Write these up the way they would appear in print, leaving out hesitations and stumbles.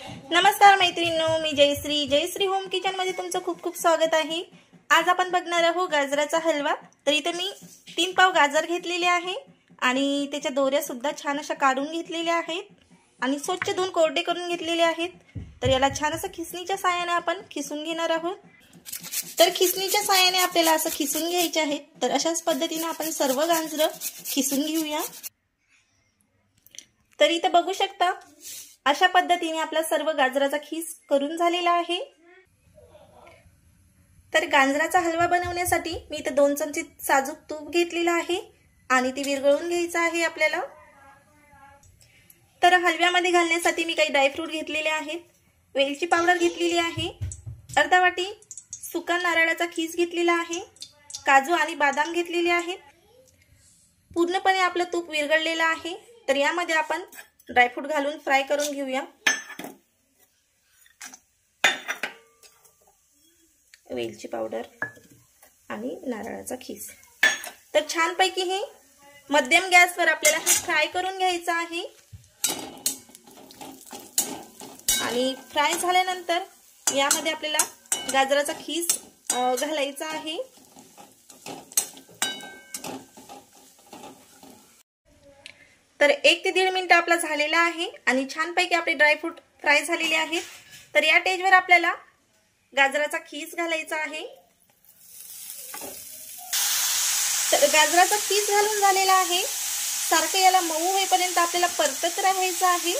नमस्कार मैत्रिणींनो, मी Jayashree home kitchen मध्ये तुमचं खूप खूप स्वागत आहे। आज आपण बघणार आहोत गाजराचा हलवा। तर इथे मी 3 पाव गाजर घेतलेले आहे आणि त्याच्या दोऱ्या सुद्धा छान अशा काढून घेतलेल्या आहेत आणि स्वच्छ धुवून कोरडे करून घेतलेले आहेत। तर याला छान असं खिसणीच्या साहाय्याने आपण खिसून घेणार आहोत। तर खिसणीच्या साहाय्याने आपल्याला असं खिसून घ्यायचे आहे। तर अशाच पद्धतीने आपण सर्व गाजर खिसून घेऊया। तर इथे बघू शकता अशा पद्धतीने आपला सर्व गाजराचा खीस करून झालेला आहे। तर गाजराचा हलवा बनवण्यासाठी मी इथे 2 चमचे साजूक तूप घेतलेला आहे आणि ते विरघळून घ्यायचं आहे आपल्याला। तर हलव्यामध्ये घालण्यासाठी मी काही ड्रायफ्रूट घेतलेले आहेत। वेलची पावडर घेतलेली आहे, अर्धा वाटी सुका नारळाचा खीस घेतलेला आहे, काजू आणि बदाम घेतलेले आहेत। पूर्णपणे आपलं तूप विरघळलेलं आहे। तर यामध्ये आपण ड्रायफ्रूट घालून फ्राय करून घेऊया। वेलची पावडर आणि नारळाचा खीस। तर छानपैकी हे मध्यम गॅसवर आपल्याला हे फ्राय करून घ्यायचं आहे आणि फ्राय झाल्यानंतर यामध्ये आपल्याला गाजराचा खीस घालायचा आहे। तर 1 ते 1.5 मिनिट आपला झालेला आहे आणि छानपैकी आपले ड्रायफ्रूट फ्राय झालेले आहेत। तर या स्टेजवर आपल्याला गाजराचा खीस घालायचा आहे। तर गाजराचा खीस घालून झालेला आहे। सारखं याला मऊ होईपर्यंत आपल्याला परतत राहायचं आहे।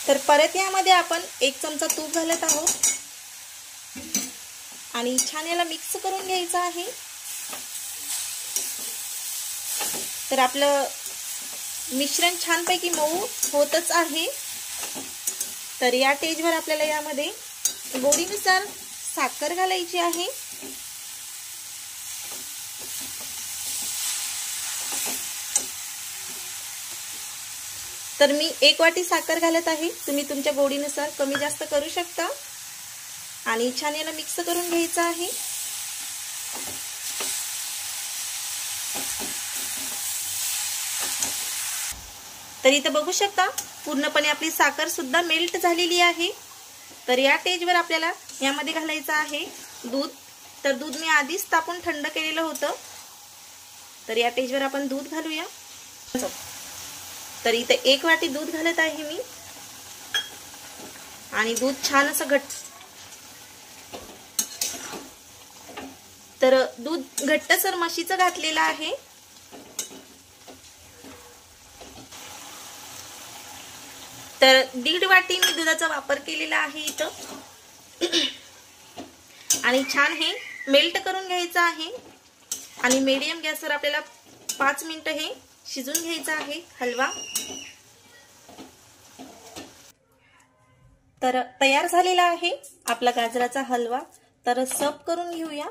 तर परत यामध्ये आपण 1 चमचा तूप घालत आहोत आणि छान याला मिक्स करून घ्यायचं आहे। तर आपलं मिश्रण छानपैकी मऊ होतच आहे। तर या स्टेजवर आपल्याला यामध्ये गोडीनुसार साखर घालायची आहे। तर मी 1 वाटी साखर घालत आहे, तुम्ही तुमच्या गोडीनुसार कमी जास्त करू शकता आणि छान याला मिक्स करून घ्यायचं आहे। तर इथे बघू शकता पूर्णपणे आपली साखर सुद्धा मेल्ट झालेली आहे। तर या स्टेजवर आपल्याला यामध्ये घालायचं आहे दूध। तर दूध मी आधीच तापून थंड केलेलं होतं। तर या स्टेजवर आपण दूध घालूया। तर इथे 1 वाटी दूध घालत आहे मी आणि दूध छान असं घट्ट। तर दूध घट्टसर म्हशीचं घातलेलं आहे। तर 1.5 वाटी मी दुधाचा वापर केलेला आहे इथं आणि छान हे मेल्ट करून घ्यायचं आहे आणि मीडियम गॅसवर आपल्याला 5 मिनिट हे शिजून घ्यायचं आहे हलवा। तर तयार झालेला आहे आपला गाजराचा हलवा। तर सर्व करून घेऊया।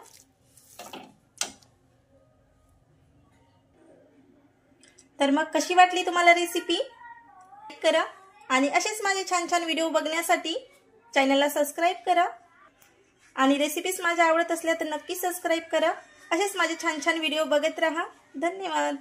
तर मग कशी वाटली तुम्हाला रेसिपी? लाईक करा आणि असेच माझे छान छान व्हिडिओ बघण्यासाठी चॅनलला सबस्क्राइब करा आणि रेसिपीज माझ्या आवडत असल्या तर नक्की सबस्क्राइब करा। असेच माझे छान छान व्हिडिओ बघत राहा। धन्यवाद।